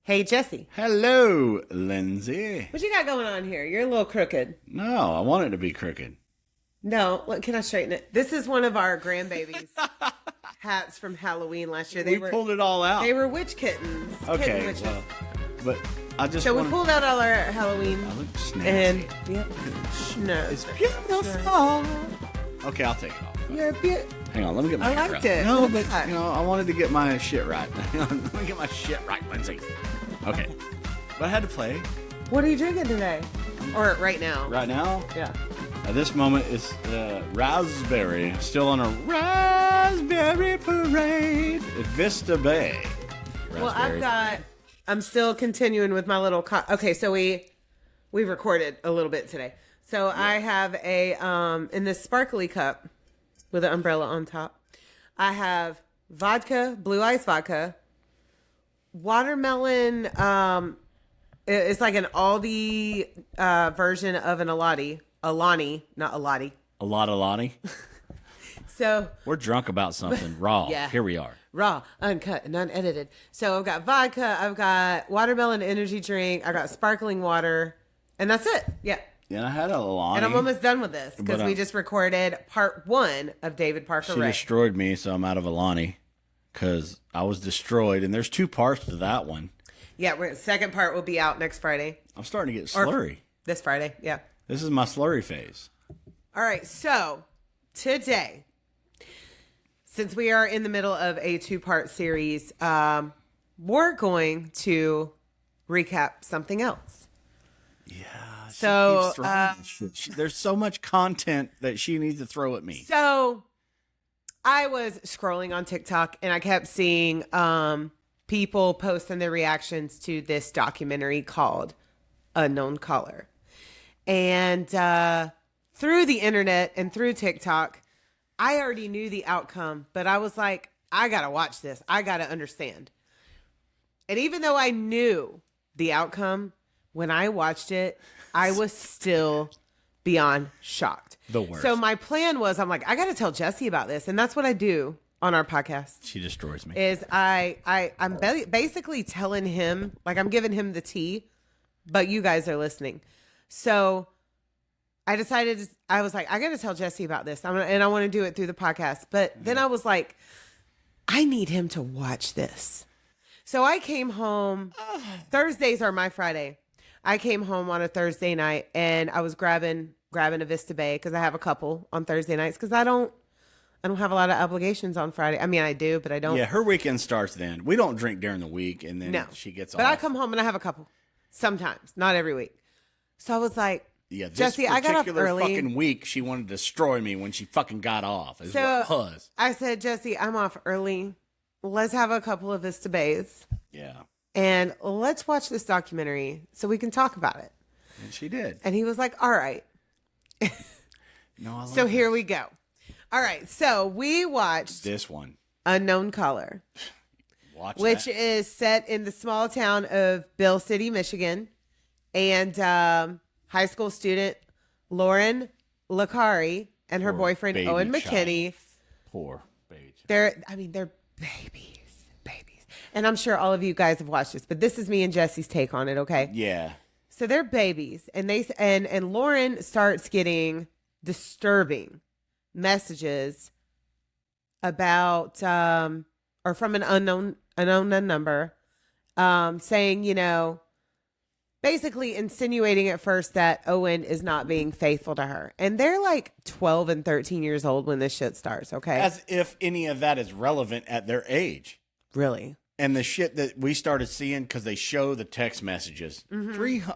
Hey, Jesse. Hello, Lindsay. What you got going on here? You're a little crooked. No, I want it to be crooked. No, look, can I straighten it? This is one of our grandbabies' hats from Halloween last year. We pulled it all out. They were witch kittens. Okay, kitten witches. well, but I just So we pulled out all our Halloween. I look And snazzy. yep, no, It's beautiful. Okay, I'll take it off. You're beautiful. Hang on, let me get my I hair liked right. it. No, Look but at that. I wanted to get my shit right. Let me get my shit right, Lindsay. Okay, but I had to play What are you drinking today? Or right now? right now. Yeah. At this moment, it's raspberry. Still on a raspberry parade at Vista Bay. Well, Raspberry. I'm still continuing with my little, okay, so we recorded a little bit today. So I have in this sparkly cup with an umbrella on top, I have vodka, blue ice vodka, watermelon, it's like an Aldi version of an Alani, not Alati. A lot of Lonnie. So We're drunk about something raw. Yeah. Here we are. raw, uncut, and unedited. So I've got vodka, I've got watermelon energy drink, I got sparkling water, and that's it. Yeah. And I had a Lonnie. And I'm almost done with this because But, we just recorded part 1 of David Parker She Ray. destroyed me, so I'm out of a Lonnie because I was destroyed. And there's 2 parts to that one. Yeah, second part will be out next Friday. I'm starting to get Or- slurry. This Friday, yeah. This is my slurry phase. All right, so today, since we are in the middle of a 2-part series, we're going to recap something else. Yeah. So, she keeps throwing that shit. There's so much content that she needs to throw at me. So I was scrolling on TikTok and I kept seeing people posting their reactions to this documentary called Unknown Caller. And through the internet and through TikTok, I already knew the outcome, but I was like, I got to watch this. I got to understand. And even though I knew the outcome, when I watched it, I was still beyond shocked. The worst. So my plan was, I'm like, I got to tell Jesse about this. And that's what I do on our podcast. She destroys me. Is I'm basically telling him, like I'm giving him the tea, but you guys are listening. So I decided, I was like, I got to tell Jesse about this. And I want to do it through the podcast. But then I was like, I need him to watch this. So I came home. Thursdays are my Friday. I came home on a Thursday night and I was grabbing a Vista Bay because I have a couple on Thursday nights because I don't have a lot of obligations on Friday. I mean, I do, but I don't. Yeah, her weekend starts then. We don't drink during the week, and then No. she gets But off. I come home and I have a couple. Sometimes, not every week. So I was like, Yeah, this Jesse, I got off particular early. fucking week, she wanted to destroy me when she fucking got off. Is So what it was. I said, Jesse, I'm off early. Let's have a couple of Vista Bays Yeah, and let's watch this documentary so we can talk about it. and she did. And he was like, all right. No, I love So here we go. All right. So we watched this one. Unknown Caller, Watch which that. is set in the small town of Bill City, Michigan. And high school student Lauren Licari and her Poor boyfriend baby Owen child. McKinney. Poor baby. They're babies. And I'm sure all of you guys have watched this, but this is me and Jesse's take on it, okay? Yeah. So they're babies, and Lauren starts getting disturbing messages about or from an unknown number, saying, basically insinuating at first that Owen is not being faithful to her. And they're like 12 and 13 years old when this shit starts, okay? As if any of that is relevant at their age. Really? And the shit that we started seeing, because they show the text messages,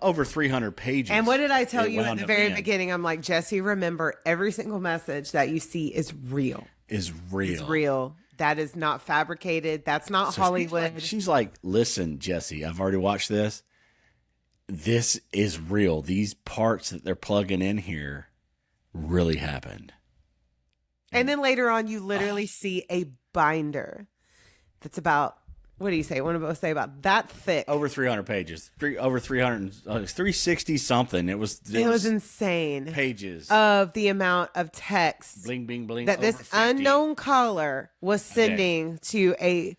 over 300 pages. And what did I tell it you at wound the up very being. beginning? I'm like, Jesse, remember, every single message that you see is real. Is real. It's real. That is not fabricated. That's not So Hollywood. She's like, listen, Jesse, I've already watched this. This is real. These parts that they're plugging in here really happened. And then later on, you literally see a binder that's about, what do you say? What do I say about that thick? Over 300 pages. Over 300, 360 something. It was insane. pages. Of the amount of text Bling, bling, bling. that this over 50. unknown caller was sending to a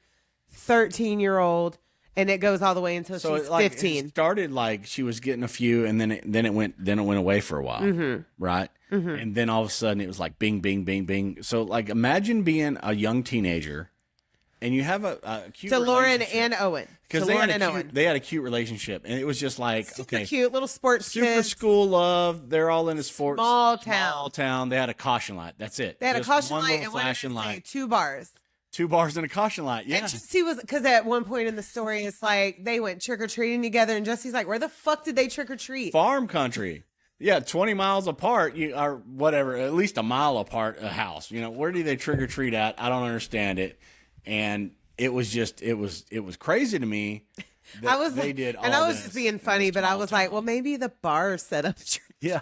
13-year-old and it goes all the way until So she's it 15. started like she was getting a few, and then it went away for a while, right? And then all of a sudden it was like bing, bing, bing, bing. So like imagine being a young teenager, and you have a cute To Lauren relationship. and Owen. Because Owen. they had a cute relationship, and it was just like Super cute little sports super kids. school love. They're all in a sports Small town. They had a caution light. That's it. They had Just a caution one light little and what did it flashing say? light. 2 bars. 2 bars and a caution light. Yeah. And Jesse was, because at one point in the story, it's like they went trick or treating together, and Jesse's like, "Where the fuck did they trick or treat?" Farm country. Yeah, 20 miles apart, or whatever, at least a mile apart, a house. Where do they trick or treat at? I don't understand it. And it was crazy to me. They did all and I was this just being funny, but I was like, well, maybe the bar set up. Yeah.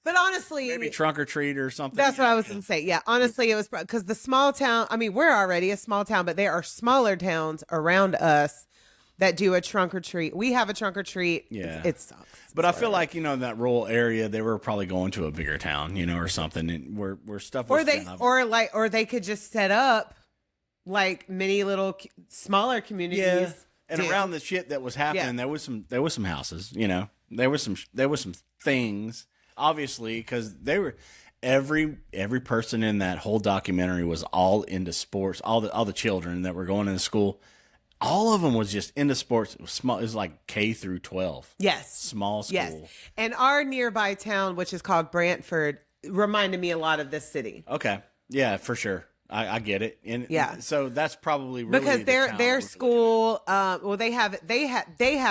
But honestly, Maybe trunk or treat or something. that's what I was going to say. Yeah, honestly, it was because the small town. I mean, we're already a small town, but there are smaller towns around us that do a trunk or treat. We have a trunk or treat. Yeah, it sucks. But I feel like in that rural area, they were probably going to a bigger town, or something, and where stuff was or they could just set up like many little smaller communities. Yeah. And around the shit that was happening, there was some houses, there was some things, obviously, because they were every person in that whole documentary was all into sports. All the children that were going into school, all of them was just into sports. It was small. It was like K through 12. Yes, small school. Yes, and our nearby town, which is called Brantford, reminded me a lot of this city. Okay, yeah, for sure. I get it, and so that's probably really because their school. Well, they have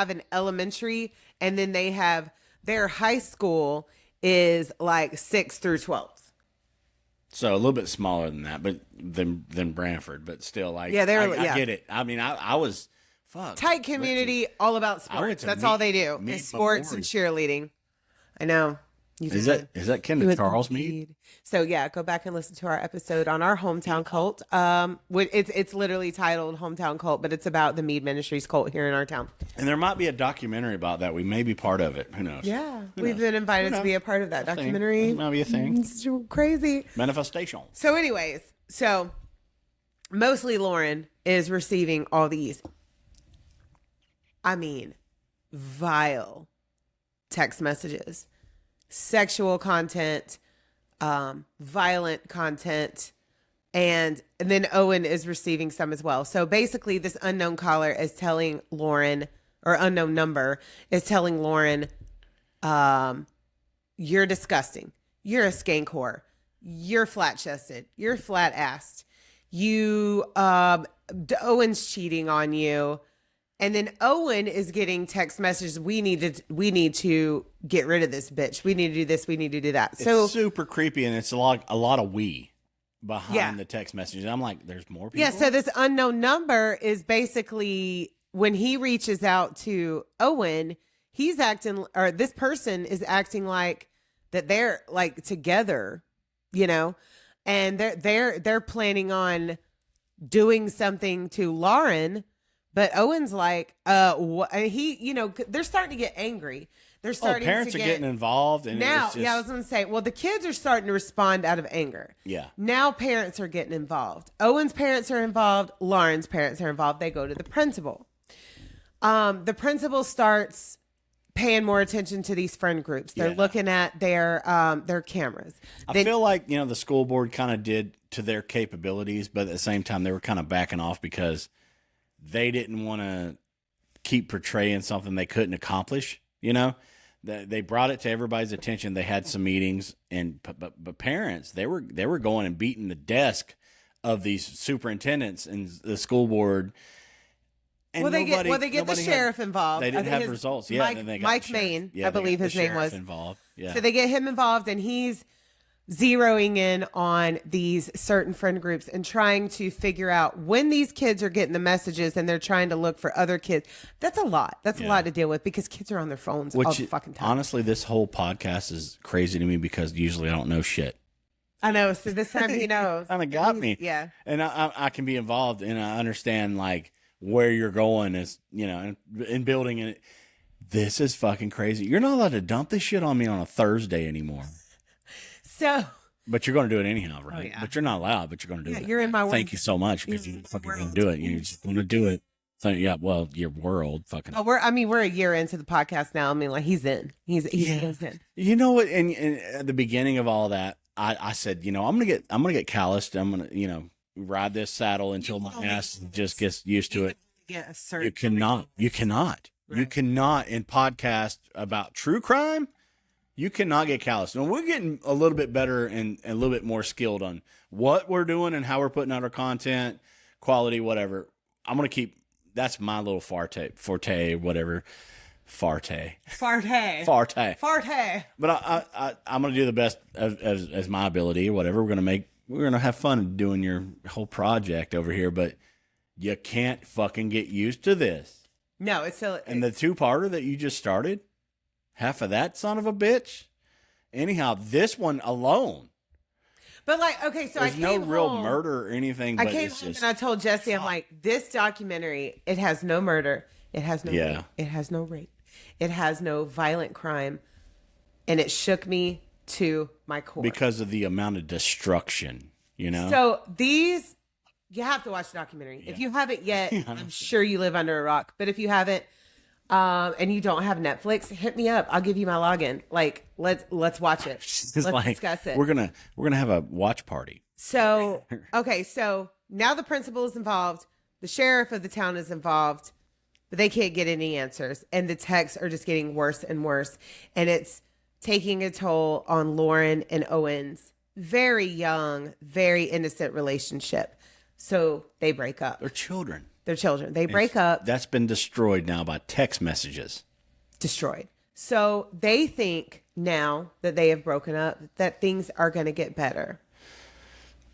an elementary, and then they have their high school is like 6 through 12. So a little bit smaller than that, but than Brantford, but still like I get it. I mean, I was tight community, all about sports. That's all they do is sports and cheerleading. I know. Is that Kendra Charles Mead? So yeah, go back and listen to our episode on our hometown cult. It's literally titled Hometown Cult, but it's about the Mead Ministries cult here in our town. And there might be a documentary about that. We may be part of it. Who knows? Yeah, we've been invited to be a part of that documentary. That might be a thing. It's crazy Manifestation. So, anyways, mostly Lauren is receiving all these. I mean, vile text messages. Sexual content, violent content, and then Owen is receiving some as well. So basically, this unknown caller is telling Lauren, or unknown number is telling Lauren, you're disgusting. You're a skank whore. You're flat chested. You're flat assed. Owen's cheating on you. And then Owen is getting text messages. We need to get rid of this bitch. We need to do this. We need to do that. So it's super creepy, and it's a lot of we behind the text messages. I'm like, there's more people. Yeah. So this unknown number is basically when he reaches out to Owen, this person is acting like that they're like together, and they're planning on doing something to Lauren. But Owen's like, they're starting to get angry. They're starting parents to are getting involved. And now, it's just... I was going to say, well, the kids are starting to respond out of anger. Yeah. Now parents are getting involved. Owen's parents are involved. Lauren's parents are involved. They go to the principal. The principal starts paying more attention to these friend groups. They're looking at their cameras. I feel like, the school board kind of did to their capabilities, but at the same time, they were kind of backing off because they didn't want to keep portraying something they couldn't accomplish. They brought it to everybody's attention. They had some meetings, but parents, they were going and beating the desk of these superintendents and the school board. And they get the sheriff involved. They didn't have results. Yeah, Mike Main, I believe his name was involved. Yeah. So they get him involved, and he's zeroing in on these certain friend groups and trying to figure out when these kids are getting the messages and they're trying to look for other kids. That's a lot. That's a lot to deal with because kids are on their phones all the fucking time. Honestly, this whole podcast is crazy to me because usually I don't know shit. I know. So this time he knows. Kind of got me. Yeah. And I can be involved and I understand like where you're going is, in building it. This is fucking crazy. You're not allowed to dump this shit on me on a Thursday anymore. So, but you're going to do it anyhow, right? Oh, yeah. But you're not allowed. But you're going to do it. You're in my way. Thank you so much because you're fucking going to do it. You're just going to do it. So yeah, well, your world fucking. Oh, we're a year into the podcast now. I mean, like he's in. He's in. You know what? And at the beginning of all that, I said, I'm gonna get calloused. I'm gonna, ride this saddle until my ass just gets used to it. Yeah, You cannot. Right. You cannot in podcast about true crime. You cannot get calloused. And we're getting a little bit better and a little bit more skilled on what we're doing and how we're putting out our content, quality, whatever. I'm going to keep, that's my little forte, whatever. Forte. But I'm going to do the best as my ability or whatever. We're going to have fun doing your whole project over here, but you can't fucking get used to this. No, it's still. And the two-parter that you just started, half of that son of a bitch. Anyhow, this one alone. But like, okay, so there's I came no real home, murder or anything. I But came it's home just, and I told Jesse, I'm like, this documentary, it has no murder, it has no rape, it has no rape, it has no violent crime, and it shook me to my core because of the amount of destruction. So you have to watch the documentary. Yeah. If you haven't yet, I'm sure you live under a rock. But if you haven't, and you don't have Netflix, hit me up. I'll give you my login. Like, let's watch it. Let's discuss it. We're gonna have a watch party. So okay, so now the principal is involved, the sheriff of the town is involved, but they can't get any answers, and the texts are just getting worse and worse, and it's taking a toll on Lauren and Owen's very young, very innocent relationship. So they break up. They're children. They break up. That's been destroyed now by text messages. Destroyed. So they think now that they have broken up that things are going to get better.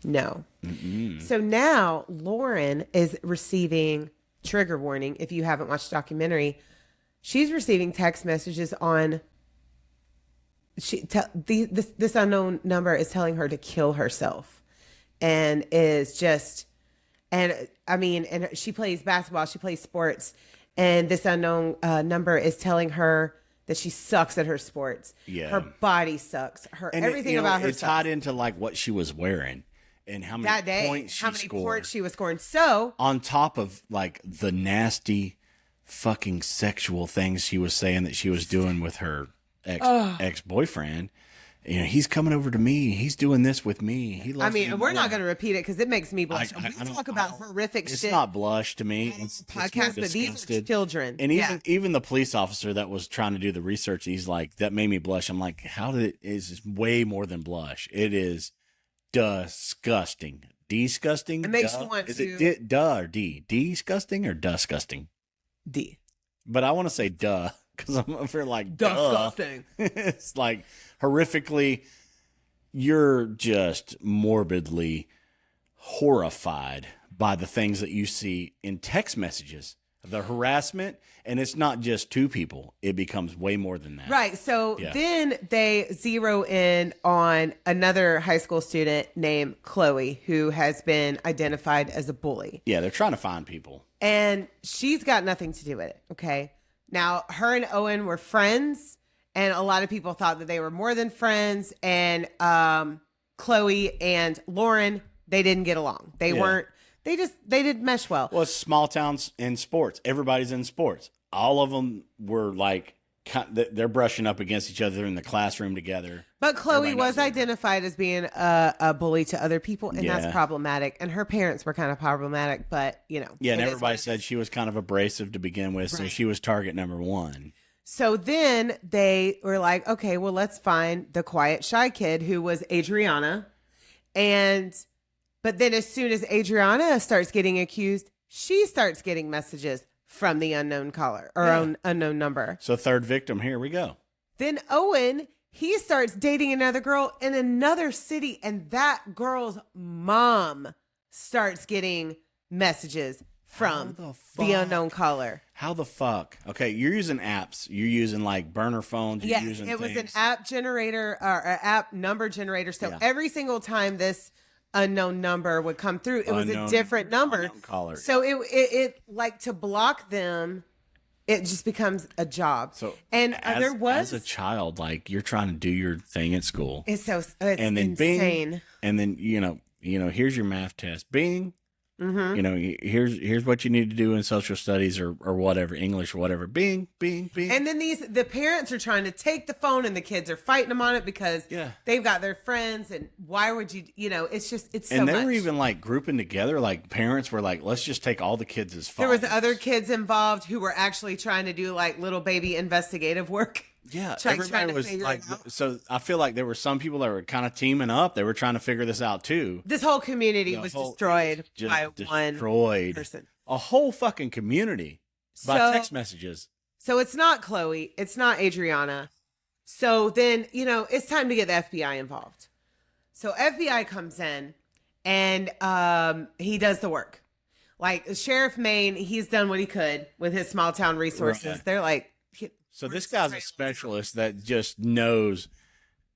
No. Mm-mm. So now Lauren is receiving, trigger warning if you haven't watched the documentary, she's receiving text messages on this unknown number is telling her to kill herself, and is just, and I mean, and she plays basketball, she plays sports, and this unknown number is telling her that she sucks at her sports. Yeah, her body sucks. Everything about her. It's tied into like what she was wearing and how many points she scored. Points she was scoring. So on top of like the nasty, fucking sexual things she was saying that she was doing with her ex-boyfriend, he's coming over to me. He's doing this with me. He loves me. We're not going to repeat it because it makes me blush. We talk about horrific shit. It's not blush to me. It's podcast, but these are children. And even the police officer that was trying to do the research, he's like, that made me blush. I'm like, is way more than blush. It is disgusting. Disgusting. It makes you want is to. Is it duh or D? Disgusting or disgusting? D. But I want to say duh. Because I'm over like, disgusting. It's like horrifically, you're just morbidly horrified by the things that you see in text messages, the harassment. And it's not just two people. It becomes way more than that. Right. So then they zero in on another high school student named Chloe, who has been identified as a bully. Yeah, they're trying to find people. And she's got nothing to do with it. Okay. Now, her and Owen were friends, and a lot of people thought that they were more than friends. And Chloe and Lauren, they didn't get along. They weren't. They didn't mesh well. Well, it's small towns in sports. Everybody's in sports. All of them were like, they're brushing up against each other in the classroom together. But Chloe was identified as being a bully to other people, and that's problematic. And her parents were kind of problematic, but Yeah, and everybody said she was kind of abrasive to begin with, so she was target number one. So then they were like, okay, well, let's find the quiet, shy kid who was Adriana. But then as soon as Adriana starts getting accused, she starts getting messages from the unknown caller or unknown number. So third victim, here we go. Then Owen, he starts dating another girl in another city, and that girl's mom starts getting messages from the unknown caller. How the fuck? Okay, you're using apps. You're using like burner phones. Yes, it was an app generator or an app number generator. So every single time this unknown number would come through, it was a different number. Caller. So it like, to block them, it just becomes a job. So and as a child, like, you're trying to do your thing at school. It's and then insane. Bing, and then you know here's your math test. Bing. Mm-hmm. You know, here's what you need to do in social studies or whatever, English or whatever. Bing, bing, bing. And then the parents are trying to take the phone, and the kids are fighting them on it because they've got their friends. And why would you? You know, it's so and they much. were even like grouping together. Like parents were like, let's just take all the kids as phones. There was other kids involved who were actually trying to do like little baby investigative work. Yeah, trying everybody to was figure like, it out. so I feel like there were some people that were kind of teaming up. They were trying to figure this out too. This whole community was destroyed by one person. A whole fucking community by text messages. So it's not Chloe. It's not Adriana. So then, you know, it's time to get the FBI involved. So FBI comes in and he does the work. Like Sheriff Maine, he's done what he could with his small town resources. Right. They're like, so this guy's a specialist that just knows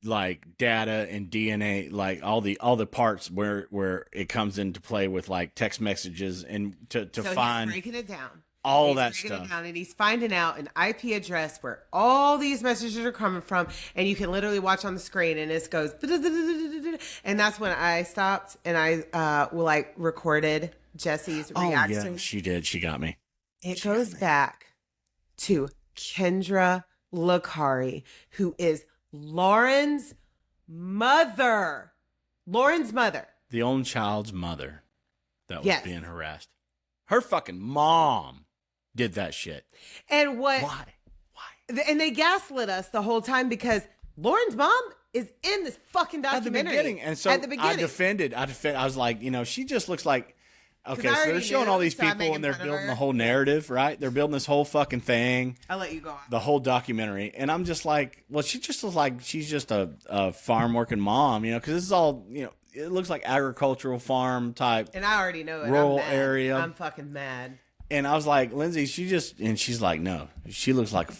like data and DNA, like all the parts where it comes into play with like text messages and to find he's breaking it down. All he's that breaking stuff. It down, and he's finding out an IP address where all these messages are coming from, and you can literally watch on the screen, and it goes, and that's when I stopped and I recorded Jesse's reaction. Oh yeah, she did. She got me. It goes back to Kendra Licari, who is Lauren's mother. Lauren's mother. The own child's mother that was being harassed. Her fucking mom did that shit. And what? Why? And they gaslit us the whole time because Lauren's mom is in this fucking documentary. At the beginning. And so at the beginning. I defended. I was like, you know, she just looks like, okay, I so they're already showing knew, all these so I'm people and they're making fun of building her. the whole narrative, right? They're building this whole fucking thing. I'll let you go on. The whole documentary. And I'm just like, well, she just looks like she's just a farm working mom, you know, because this is all, you know, it looks like agricultural farm type. And I already know it. Rural I'm mad. area. I'm fucking mad. And I was like, Lindsay, she's like, no, she looks like,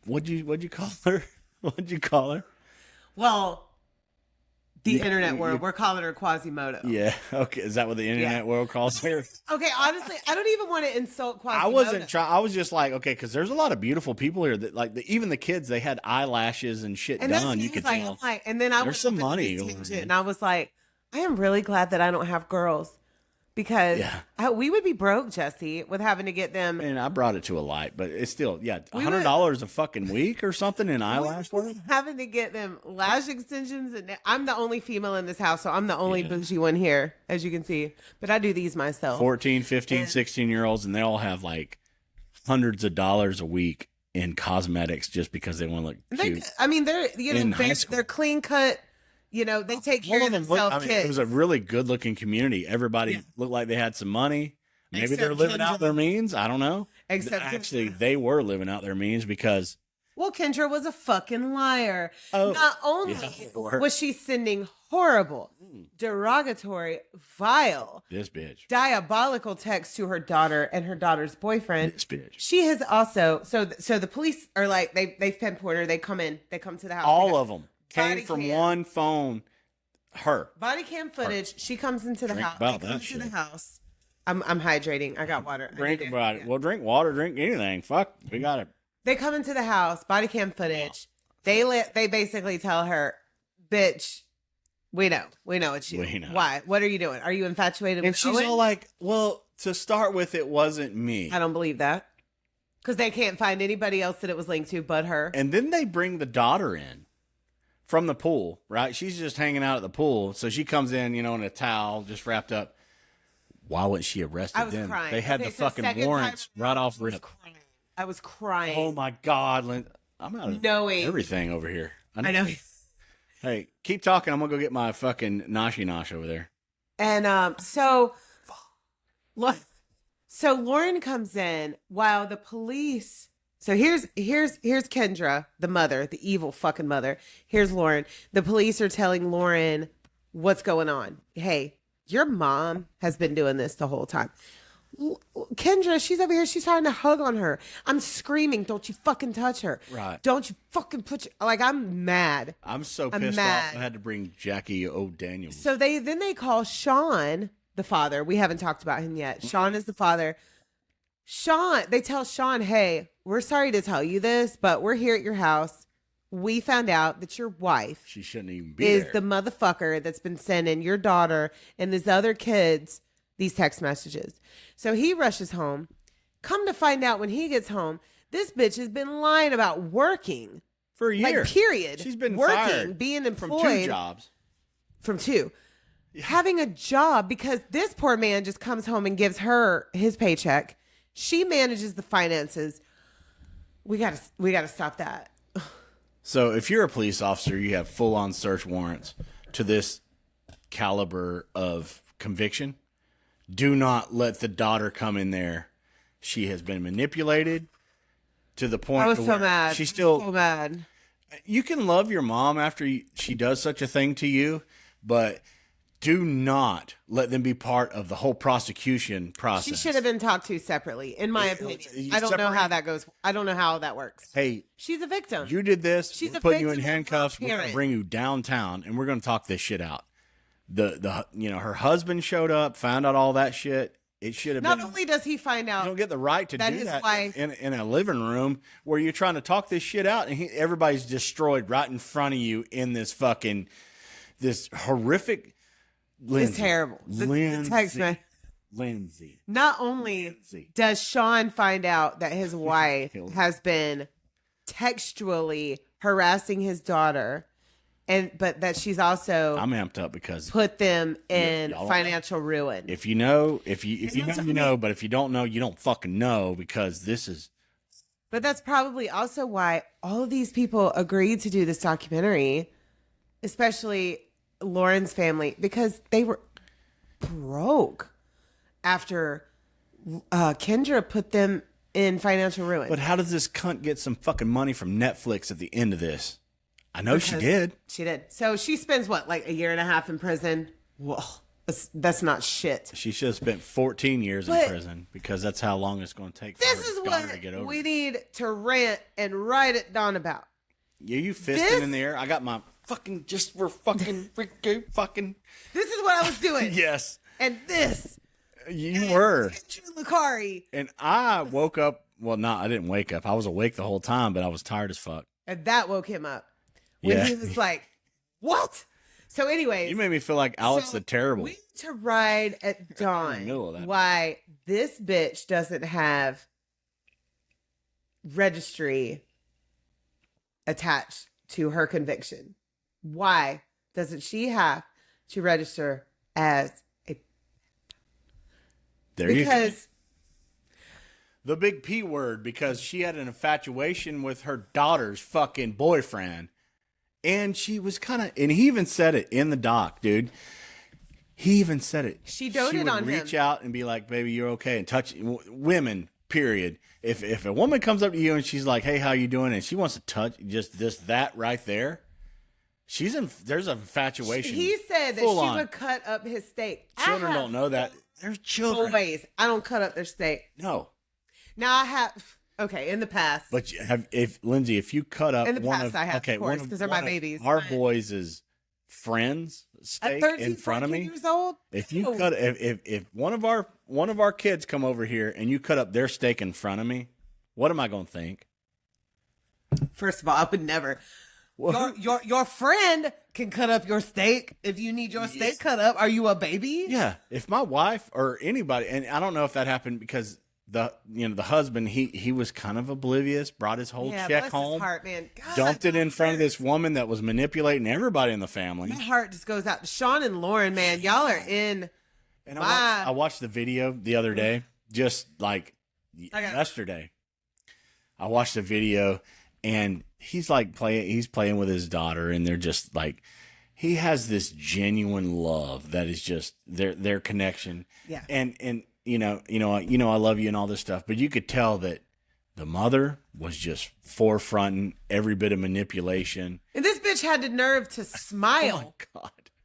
what'd you call her? What'd you call her? Well, the internet world, we're calling her Quasimodo. Yeah. Okay. Is that what the internet world calls her? Okay. Honestly, I don't even want to insult Quasimodo. I wasn't trying. I was just like, okay, because there's a lot of beautiful people here that like even the kids, they had eyelashes and shit and done. You could like, tell. And then I There's some money this over tangent, there. and I was like, I am really glad that I don't have girls because we would be broke, Jesse, with having to get them. And I brought it to a light, but it's still, $100 a fucking week or something in eyelash work. Having to get them lash extensions, and I'm the only female in this house, so I'm the only bougie one here, as you can see. But I do these myself. 14, 15, 16-year-olds, and they all have like hundreds of dollars a week in cosmetics just because they want to look cute. They're clean cut. You know, they take care of themselves. It was a really good looking community. Everybody looked like they had some money. Maybe they're living out their means. I don't know. Actually, they were living out their means because. Well, Kendra was a fucking liar. Oh, not only was she sending horrible, derogatory, vile, this bitch, diabolical texts to her daughter and her daughter's boyfriend. This bitch. She has also so the police are like they've pinpointed her. They come to the house. All of them came from one phone. Her body cam footage. She comes into the house. About that shit. The house. I'm hydrating. I got water. Drink about it. Well, drink water. Drink anything. Fuck. We got it. They come into the house. Body cam footage. They basically tell her, "Bitch, we know it's you. We know. Why? What are you doing? Are you infatuated?" And with she's Owen? all like, "Well, to start with, it wasn't me." I don't believe that because they can't find anybody else that it was linked to but her. And then they bring the daughter in from the pool, right? She's just hanging out at the pool. So she comes in, in a towel, just wrapped up. Why wasn't she arrested I was then? crying. They had the fucking warrants right off rip. I was crying. Oh my God, I'm out of everything over here. I know. Hey, keep talking. I'm gonna go get my fucking nosh over there. And so Lauren comes in while the police. So here's Kendra, the mother, the evil fucking mother. Here's Lauren. The police are telling Lauren what's going on. Hey, your mom has been doing this the whole time. Kendra, she's over here. She's trying to hug on her. I'm screaming, don't you fucking touch her. Right. Don't you fucking put your... Like, I'm mad. I'm so pissed off. I had to bring Jackie O'Daniels. So they call Sean the father. We haven't talked about him yet. Sean is the father. They tell Sean, hey, we're sorry to tell you this, but we're here at your house. We found out that your wife... She shouldn't even be is there. the motherfucker that's been sending your daughter and these other kids these text messages. So he rushes home. Come to find out when he gets home, this bitch has been lying about working. For a year. Like, period. She's been working, fired being employed. from 2 jobs. From 2. Yeah. Having a job because this poor man just comes home and gives her his paycheck. She manages the finances. We gotta stop that. So if you're a police officer, you have full-on search warrants to this caliber of conviction. Do not let the daughter come in there. She has been manipulated to the point. I was so mad. She's still so mad. You can love your mom after she does such a thing to you, but do not let them be part of the whole prosecution process. She should have been talked to separately, in my opinion. I don't know how that goes. I don't know how that works. Hey, she's a victim. You did this. She's We're a putting you in victim handcuffs. We're going to bring you downtown, and we're going to talk this shit out. Her husband showed up, found out all that shit. It should have been. Not only does he find out, you don't get the right to that do his that wife, in a living room where you're trying to talk this shit out, and everybody's destroyed right in front of you in this horrific. Lindsay, it's terrible. The text, man. Lindsay. Not only does Sean find out that his wife has been textually harassing his daughter, but that she's also I'm amped up because put them in financial ruin. If you know, if you know, you know, but if you don't know, you don't fucking know, because this is. But that's probably also why all of these people agreed to do this documentary, especially Lauren's family, because they were broke after Kendra put them in financial ruin. But how does this cunt get some fucking money from Netflix at the end of this? I know she did. She did. So she spends what, like a year and a half in prison? Whoa, that's not shit. She should have spent 14 years in prison, because that's how long it's going to take for this her is daughter what to get over. We need to rant and write it down about. Yeah, you fisting in the air. I got my fucking This is what I was doing. Yes. And this. You were. Kendra Licari. And I woke up. Well, I didn't wake up. I was awake the whole time, but I was tired as fuck. And that woke him up. When he was like, what? So anyways. You made me feel like Alex the Terrible. We need to ride at dawn why this bitch doesn't have registry attached to her conviction. Why doesn't she have to register as a... Because the big P word, because she had an infatuation with her daughter's fucking boyfriend. And she was and he even said it in the doc, dude. He even said it. She doted on him. Reach out and be like, baby, you're okay. And touch women, period. If a woman comes up to you and she's like, hey, how you doing? And she wants to touch that right there. There's an infatuation. He said that she would cut up his steak. Children don't know that. There's children. Always. I don't cut up their steak. No. Now I have... Okay, in the past. But Lindsay, if you cut up in the past, I have, of course, because they're my babies. Our boys' friends' steak in front of me. Years old? If you if one of our kids come over here and you cut up their steak in front of me, what am I going to think? First of all, I would never. Your friend can cut up your steak if you need your steak cut up. Are you a baby? Yeah. If my wife or anybody, and I don't know if that happened because the husband, he was kind of oblivious, brought his whole check home, his heart, man. God, dumped it in front of this woman that was manipulating everybody in the family. My heart just goes out to Sean and Lauren, man. Y'all are in. And I watched the video the other day, just like yesterday. I watched the video, and he's playing with his daughter, and they're just like, he has this genuine love that is just their connection. Yeah. And you know, I love you and all this stuff, but you could tell that the mother was just forefronting every bit of manipulation. And this bitch had the nerve to smile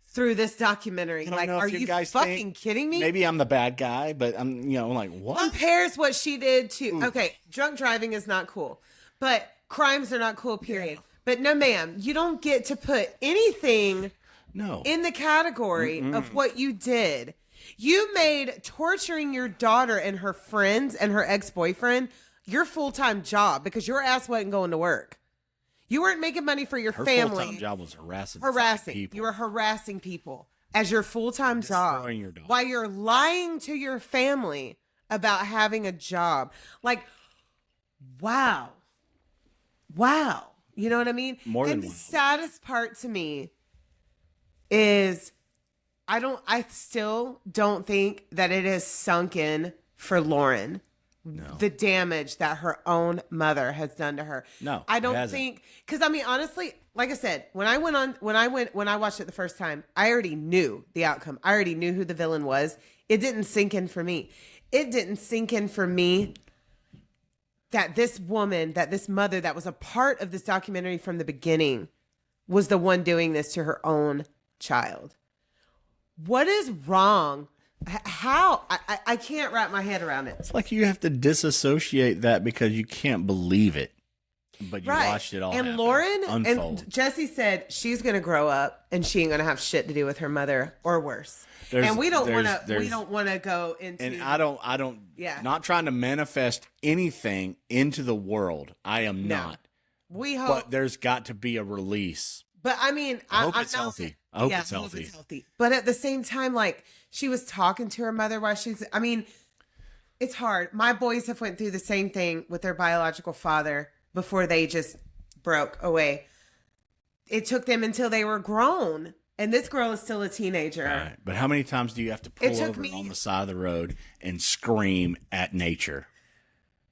through this documentary. Like, are you fucking kidding me? Maybe I'm the bad guy, but I'm like, what? Compares what she did to, okay, drunk driving is not cool, but crimes are not cool, period. Yeah. But no, ma'am, you don't get to put anything in the category of what you did. You made torturing your daughter and her friends and her ex-boyfriend your full-time job because your ass wasn't going to work. You weren't making money for your family. Her full-time job was harassing people. You were harassing people. as your full-time job Destroying your dog. while you're lying to your family about having a job. Like, wow. You know what I mean? More than and the wow. saddest part to me is I still don't think that it has sunk in for Lauren. No. The damage that her own mother has done to her. No, I it don't hasn't. think, because I mean, honestly, like I said, when I watched it the first time, I already knew the outcome. I already knew who the villain was. It didn't sink in for me. It didn't sink in for me that this woman, that this mother that was a part of this documentary from the beginning was the one doing this to her own child. What is wrong? How? I can't wrap my head around it. It's like you have to disassociate that because you can't believe it. But you watched it all and happen, Lauren unfold. and Jesse said she's going to grow up and she ain't going to have shit to do with her mother or worse. And we don't want to go into. And I don't. Yeah. Not trying to manifest anything into the world. I am not. We hope. But there's got to be a release. But I mean, I hope I'm it's not- healthy. I hope yeah, it's healthy. But at the same time, like she was talking to her mother while she's. I mean, it's hard. My boys have went through the same thing with their biological father before they just broke away. It took them until they were grown, and this girl is still a teenager. All right. But how many times do you have to pull took over me- on the side of the road and scream at nature?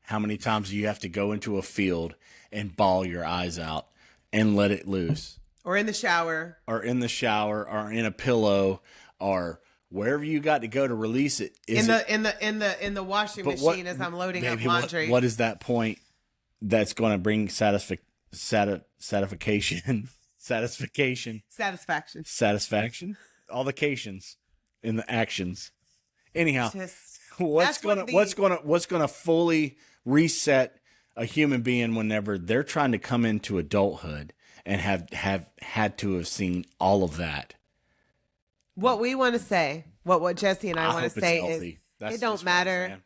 How many times do you have to go into a field and bawl your eyes out and let it loose? Or in the shower. Or in the shower, or in a pillow, or wherever you got to go to release it. In the washing But machine as I'm loading up laundry. What is that point that's going to bring satisfaction? Satisfaction? All the cations in the actions. Anyhow, Just, what's gonna fully reset a human being whenever they're trying to come into adulthood and have had to have seen all of that? what we want to say, what Jesse and I want hope to it's say healthy. is That's it don't just what I'm matter saying.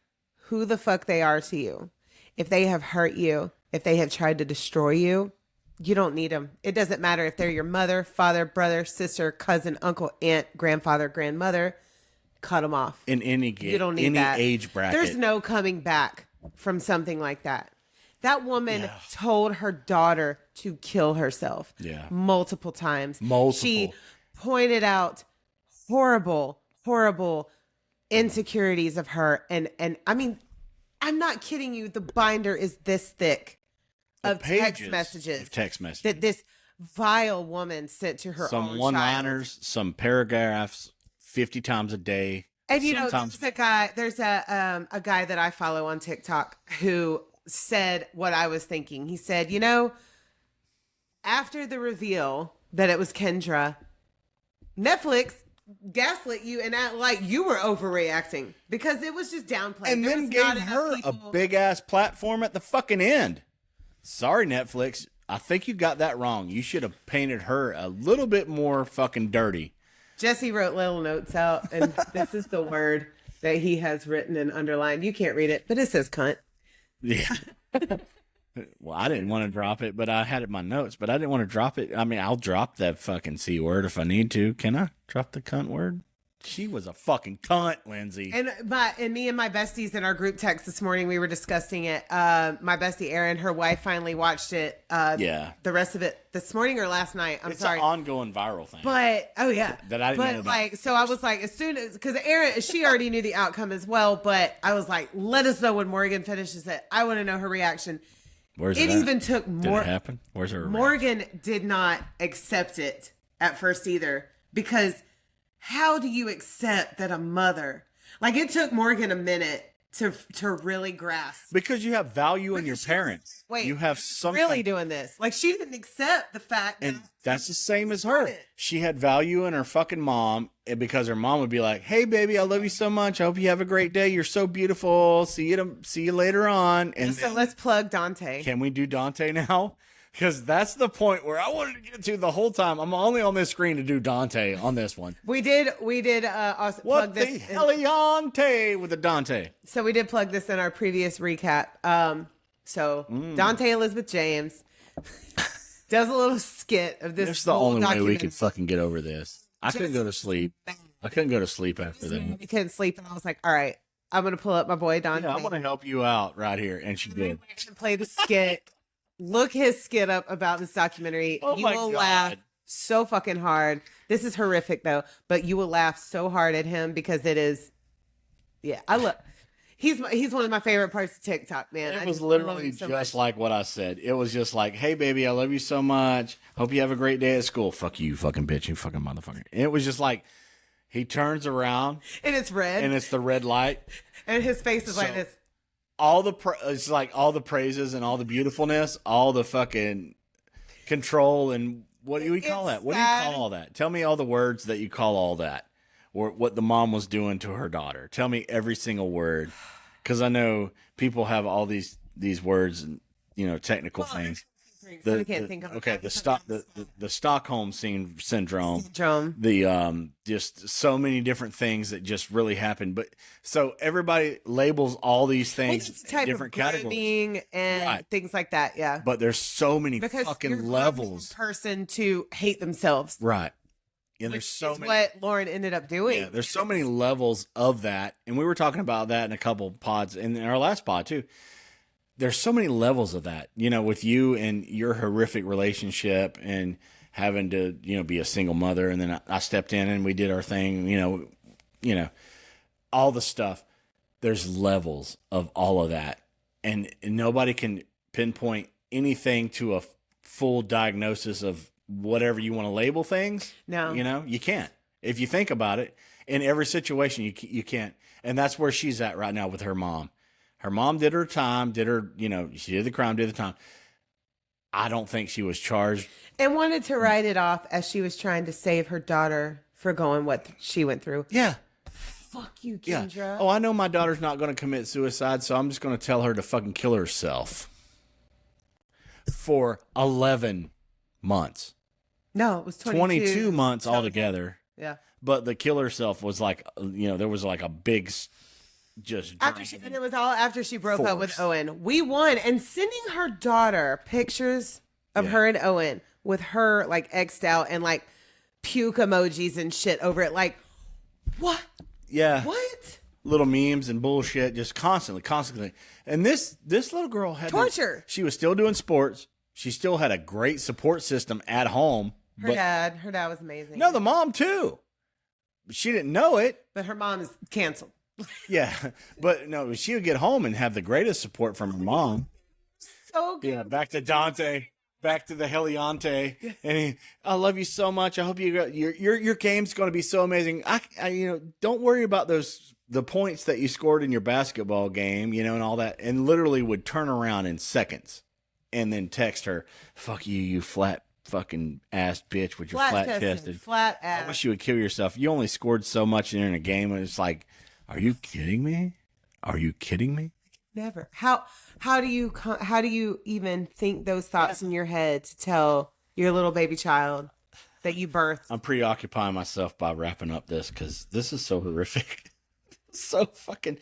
who the fuck they are to you. If they have hurt you, if they have tried to destroy you, you don't need them. It doesn't matter if they're your mother, father, brother, sister, cousin, uncle, aunt, grandfather, grandmother. Cut them off. In You don't need any that. age bracket. There's no coming back from something like that. That woman told her daughter to kill herself. Yeah. Multiple times. Multiple. She pointed out horrible insecurities of her. And I mean, I'm not kidding you. The binder is this thick of text pages messages. of text messages. That this vile woman sent to her Some own one-liners, child. some paragraphs, 50 times a day. And you know, Sometimes- there's a guy that I follow on TikTok who said what I was thinking. He said, you know, after the reveal that it was Kendra, Netflix gaslit you and act like you were overreacting because it was just downplayed. and There then was gave not enough her a people- big ass platform at the fucking end. Sorry, Netflix. I think you got that wrong. You should have painted her a little bit more fucking dirty. Jesse wrote little notes out, and this is the word that he has written and underlined. You can't read it, but it says cunt. Yeah. Well, I didn't want to drop it, but I had it in my notes, but I didn't want to drop it. I mean, I'll drop that fucking C word if I need to. Can I drop the cunt word? She was a fucking cunt, Lindsay. And me and my besties in our group text this morning, we were discussing it. My bestie Erin, her wife finally watched it. Yeah. The rest of it this morning or last night. I'm It's sorry. an ongoing viral thing. But that I didn't know But about like, so I was like, as soon as because Erin, she already knew the outcome as well. But I was like, let us know when Morgan finishes it. I want to know her reaction. Where's It at? even took Did more. it happen? Where's her? Morgan did not accept it at first either, because how do you accept that a mother, like, it took Morgan a minute to really grasp. Because you have value in your parents. Wait, you have something. really doing this. Like, she didn't accept the fact And that that's the same as her. it. She had value in her fucking mom, and because her mom would be like, "Hey, baby, I love you so much. I hope you have a great day. You're so beautiful. See you later on." And so let's plug Dante. can we do Dante now? Because that's the point where I wanted to get to the whole time. I'm only on this screen to do Dante on this one. We did also plug What the this. heliante with the Dante? So we did plug this in our previous recap. Dante Elizabeth James does a little skit of this. That's the whole only way we documentary. can fucking get over this. I couldn't go to sleep. I couldn't go to sleep after that. I couldn't sleep, and I was like, all right, I'm going to pull up my boy Dante. Yeah, I'm going to help you out right here. And she did. Play the skit. Look his skit up about this documentary. Oh you my will God. laugh so fucking hard. This is horrific though, but you will laugh so hard at him because it is. Yeah, I love. He's one of my favorite parts of TikTok, man. It was literally just like what I said. It was just like, hey, baby, I love you so much. Hope you have a great day at school. Fuck you, fucking bitch, you fucking motherfucker. And it was just like, he turns around. And it's red. And it's the red light. And his face is like this. It's like all the praises and all the beautifulness, all the fucking control and what do we call that? What do you call all that? Tell me all the words that you call all that. Or what the mom was doing to her daughter. Tell me every single word. Because I know people have all these words and, technical things. I can't think of okay, the Stockholm syndrome. Syndrome. Just so many different things that just really happen. But so everybody labels all these things in different categories and things like that. Yeah. But there's so many because fucking levels. Person to hate themselves. Right. And there's so many. What Lauren ended up doing. Yeah, there's so many levels of that, and we were talking about that in a couple pods, in our last pod too. There's so many levels of that, with you and your horrific relationship, and having to, be a single mother, and then I stepped in and we did our thing, all the stuff. There's levels of all of that, and nobody can pinpoint anything to a full diagnosis of whatever you want to label things. No. You can't. If you think about it, in every situation, you can't. And that's where she's at right now with her mom. Her mom did her time, she did the crime, did the time. I don't think she was charged. And wanted to write it off as she was trying to save her daughter for going what she went through. Yeah. Fuck you, Kendra. Yeah. Oh, I know my daughter's not going to commit suicide, so I'm just going to tell her to fucking kill herself. For 11 months. No, it was 22 months altogether. Yeah. But the kill herself was like, there was like a big just and it was all after she broke up with Owen. We won, and sending her daughter pictures of her and Owen with her like X'd out and like puke emojis and shit over it. Like, what? Yeah. What? Little memes and bullshit just constantly. And this little girl had torture. She was still doing sports. She still had a great support system at home. Her dad was amazing. No, the mom too. She didn't know it. But her mom is canceled. Yeah, but no, she would get home and have the greatest support from her mom. So good. Yeah, back to Dante, back to the Heliante, and I love you so much. I hope your game's going to be so amazing. I don't worry about the points that you scored in your basketball game, and all that, and literally would turn around in seconds, and then text her, "Fuck you, you flat fucking ass bitch with your flat chested flat ass. I wish you would kill yourself. You only scored so much in a game, and it's like." Are you kidding me? Are you kidding me? Never. How do you even think those thoughts in your head to tell your little baby child that you birthed? I'm preoccupying myself by wrapping up this because this is so horrific. So fucking.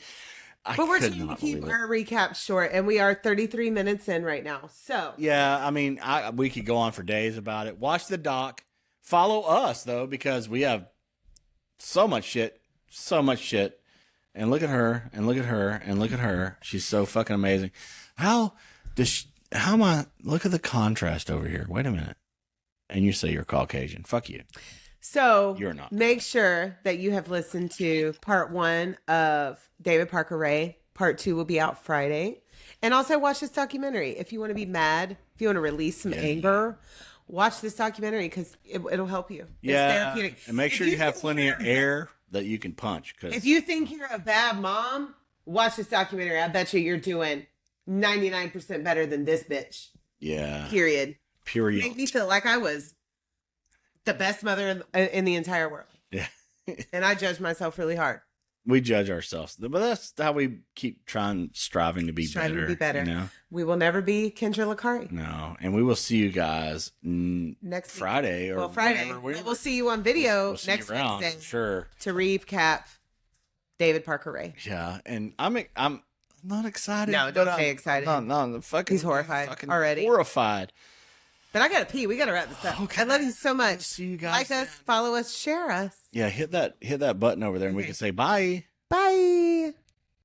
But we're trying to keep our recap short, and we are 33 minutes in right now. So yeah, I mean, we could go on for days about it. Watch the doc. Follow us though, because we have so much shit. And look at her, and look at her, and look at her. She's so fucking amazing. Look at the contrast over here. Wait a minute. And you say you're Caucasian. Fuck you. So you're not. Make sure that you have listened to part 1 of David Parker Ray. Part 2 will be out Friday. And also watch this documentary. If you want to be mad, if you want to release some anger, watch this documentary because it'll help you. Yeah. It's therapeutic. And make sure you have plenty of air that you can punch. If you think you're a bad mom, watch this documentary. I bet you're doing 99% better than this bitch. Yeah. Period. Period. Made me feel like I was the best mother in the entire world. Yeah. And I judge myself really hard. We judge ourselves, but that's how we keep striving to be better. We will never be Kendra Licari. No, and we will see you guys next Friday Friday. We'll see you on video next Wednesday. Sure. To recap David Parker Ray. Yeah, and I'm not excited. No, don't say excited. No, fucking. He's horrified already. Horrified. But I gotta pee. We gotta wrap this up. Okay. I love you so much. See you guys. Like us, follow us, share us. Yeah, hit that button over there, and we can say bye. Bye.